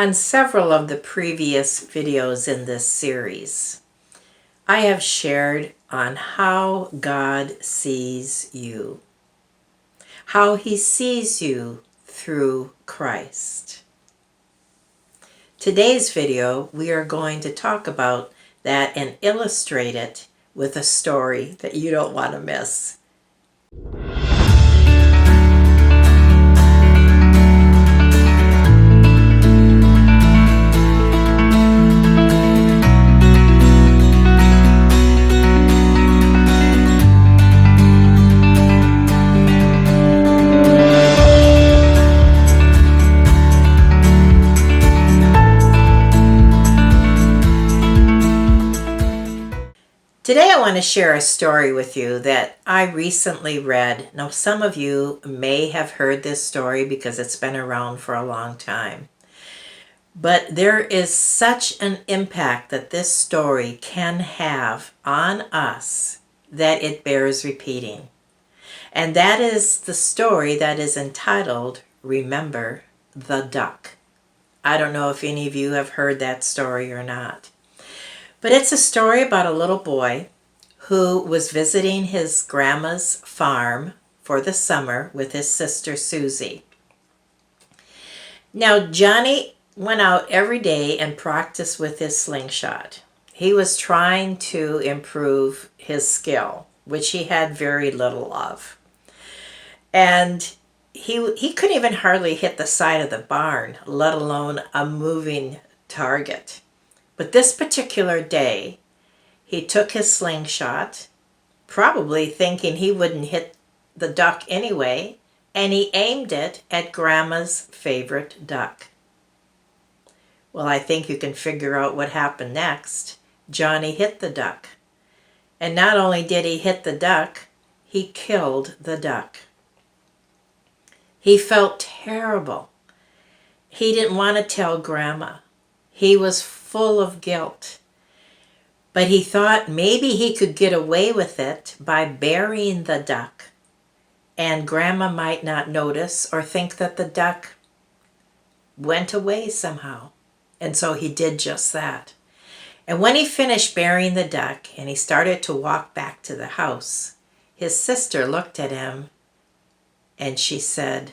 On several of the previous videos in this series, I have shared on how God sees you, how He sees you through Christ. Today's video, we are going to talk about that and illustrate it with a story that you don't want to miss. Today I want to share a story with you that I recently read. Now, some of you may have heard this story because it's been around for a long time. But there is such an impact that this story can have on us that it bears repeating. And that is the story that is entitled, Remember the Duck. I don't know if any of you have heard that story or not. But it's a story about a little boy who was visiting his grandma's farm for the summer with his sister Susie. Now, Johnny went out every day and practiced with his slingshot. He was trying to improve his skill, which he had very little of. And he couldn't even hardly hit the side of the barn, let alone a moving target. But this particular day, he took his slingshot, probably thinking he wouldn't hit the duck anyway, and he aimed it at Grandma's favorite duck. Well, I think you can figure out what happened next. Johnny hit the duck. And not only did he hit the duck, he killed the duck. He felt terrible. He didn't want to tell Grandma. He was full of guilt. But he thought maybe he could get away with it by burying the duck. And Grandma might not notice or think that the duck went away somehow. And so he did just that. And when he finished burying the duck and he started to walk back to the house, his sister looked at him and she said,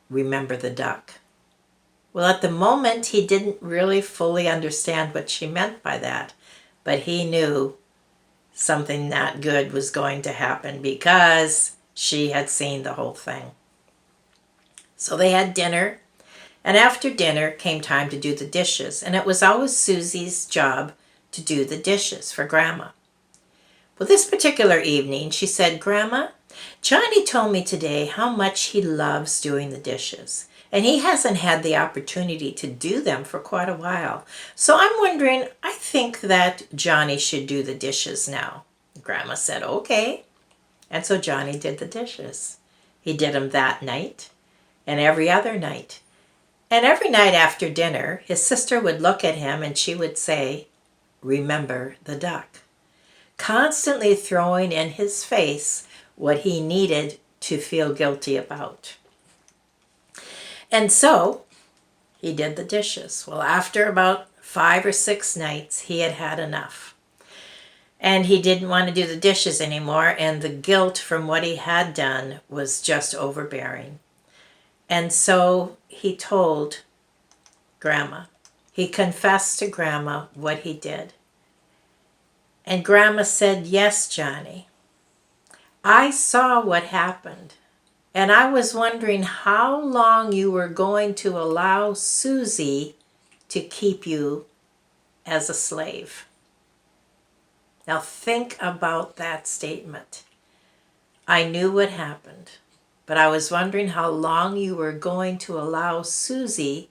"Remember the duck." Well, at the moment, he didn't really fully understand what she meant by that, but he knew something not good was going to happen because she had seen the whole thing. So they had dinner, and after dinner came time to do the dishes, and it was always Susie's job to do the dishes for Grandma. Well, this particular evening, she said, "Grandma, Johnny told me today how much he loves doing the dishes. And he hasn't had the opportunity to do them for quite a while. So I'm wondering, I think that Johnny should do the dishes now." Grandma said, "Okay." And so Johnny did the dishes. He did them that night and every other night. And every night after dinner, his sister would look at him and she would say, "Remember the duck," constantly throwing in his face what he needed to feel guilty about. And so he did the dishes. Well, after about 5 or 6 nights, he had had enough. And he didn't want to do the dishes anymore, and the guilt from what he had done was just overbearing. And so he told Grandma. He confessed to Grandma what he did. And Grandma said, "Yes, Johnny, I saw what happened. And I was wondering how long you were going to allow Susie to keep you as a slave." Now think about that statement. I knew what happened, but I was wondering how long you were going to allow Susie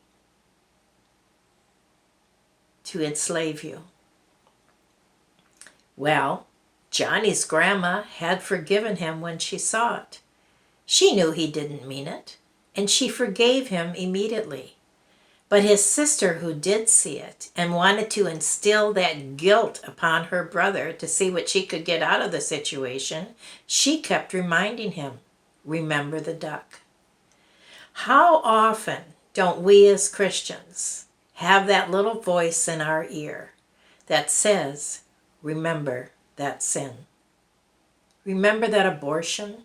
to enslave you. Well, Johnny's grandma had forgiven him when she saw it. She knew he didn't mean it, and she forgave him immediately. But his sister, who did see it and wanted to instill that guilt upon her brother to see what she could get out of the situation, she kept reminding him, "Remember the duck." How often don't we as Christians have that little voice in our ear that says, remember that sin. Remember that abortion.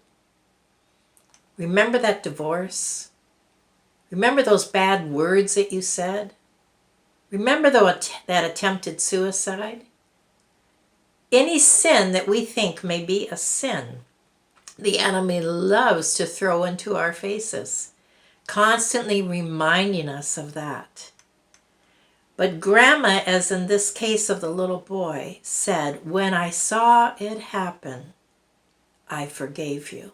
Remember that divorce. Remember those bad words that you said. Remember that attempted suicide. Any sin that we think may be a sin, the enemy loves to throw into our faces, constantly reminding us of that. But Grandma, as in this case of the little boy, said, when I saw it happen, I forgave you.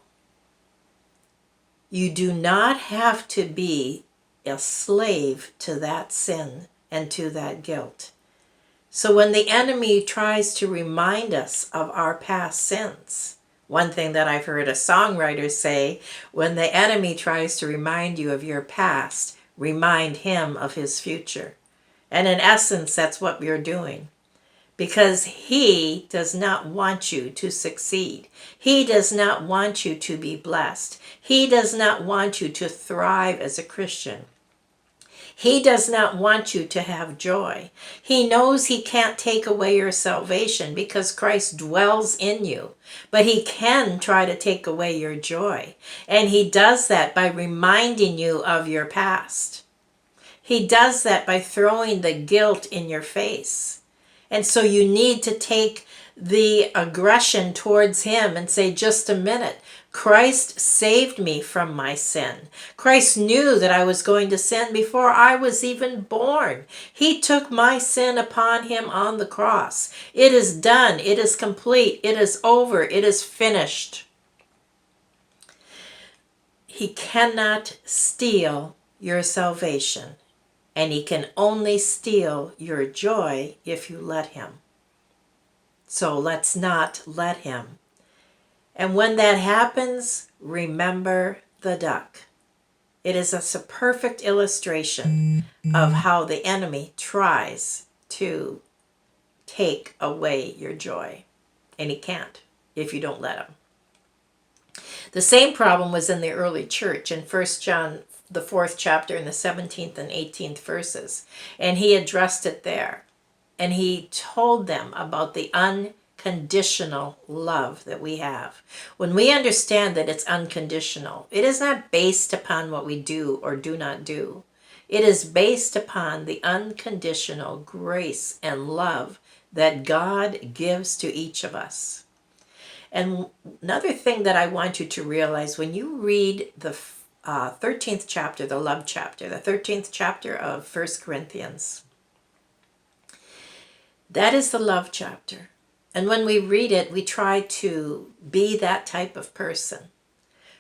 You do not have to be a slave to that sin and to that guilt. So when the enemy tries to remind us of our past sins, one thing that I've heard a songwriter say, when the enemy tries to remind you of your past, remind him of his future. And in essence, that's what we're doing. Because he does not want you to succeed. He does not want you to be blessed. He does not want you to thrive as a Christian. He does not want you to have joy. He knows he can't take away your salvation because Christ dwells in you. But he can try to take away your joy. And he does that by reminding you of your past. He does that by throwing the guilt in your face. And so you need to take the aggression towards him and say, just a minute, Christ saved me from my sin. Christ knew that I was going to sin before I was even born. He took my sin upon him on the cross. It is done. It is complete. It is over. It is finished. He cannot steal your salvation. And he can only steal your joy if you let him. So let's not let him. And when that happens, remember the duck. It is a perfect illustration of how the enemy tries to take away your joy. And he can't if you don't let him. The same problem was in the early church in 1 John the 4th chapter in the 17th and 18th verses. And he addressed it there. And he told them about the unconditional love that we have. When we understand that it's unconditional, it is not based upon what we do or do not do. It is based upon the unconditional grace and love that God gives to each of us. And another thing that I want you to realize when you read the 13th chapter, the love chapter, the 13th chapter of 1 Corinthians. That is the love chapter. And when we read it, we try to be that type of person.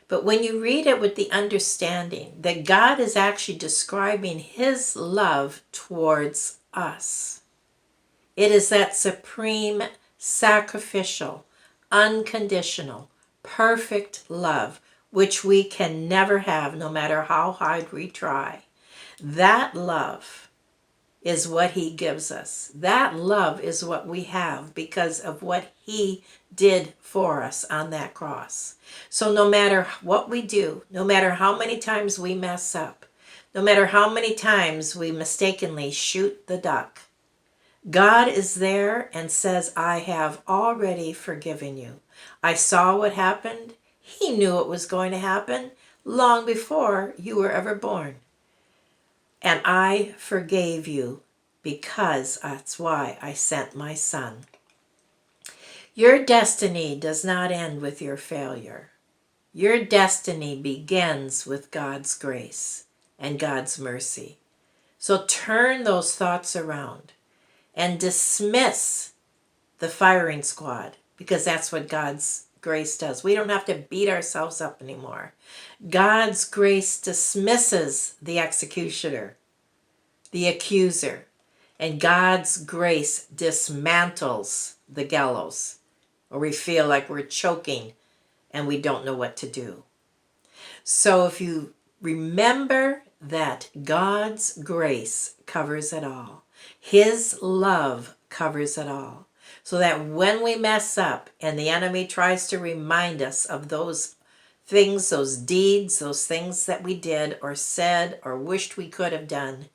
But when you read it with the understanding that God is actually describing his love towards us, it is that supreme, sacrificial, unconditional, perfect love which we can never have no matter how hard we try. That love is what he gives us. That love is what we have because of what he did for us on that cross. So no matter what we do, no matter how many times we mess up, no matter how many times we mistakenly shoot the duck, God is there and says, I have already forgiven you. I saw what happened. He knew it was going to happen long before you were ever born. And I forgave you because that's why I sent my son. Your destiny does not end with your failure. Your destiny begins with God's grace and God's mercy. So turn those thoughts around and dismiss the firing squad because that's what God's grace does. We don't have to beat ourselves up anymore. God's grace dismisses the executioner, the accuser, and God's grace dismantles the gallows, or we feel like we're choking and we don't know what to do. So if you remember that God's grace covers it all, his love covers it all. So that when we mess up and the enemy tries to remind us of those things, those deeds, those things that we did or said or wished we could have done,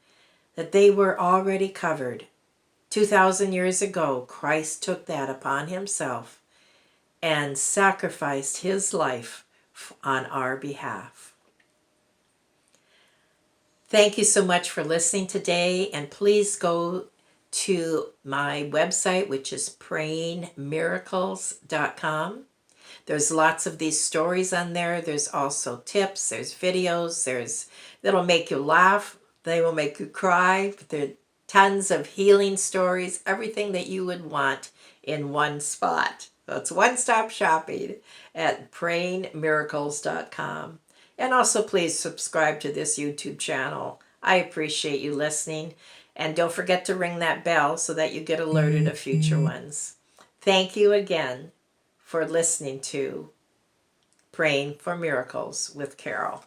that they were already covered. 2,000 years ago, Christ took that upon himself and sacrificed his life on our behalf. Thank you so much for listening today, and please go to my website, which is prayingmiracles.com. There's lots of these stories on there. There's also tips, there's videos, that'll make you laugh, they will make you cry. There are tons of healing stories, everything that you would want in one spot. So it's one-stop shopping at prayingmiracles.com. And also please subscribe to this YouTube channel. I appreciate you listening. And don't forget to ring that bell so that you get alerted of future ones. Thank you again for listening to Praying for Miracles with Carol.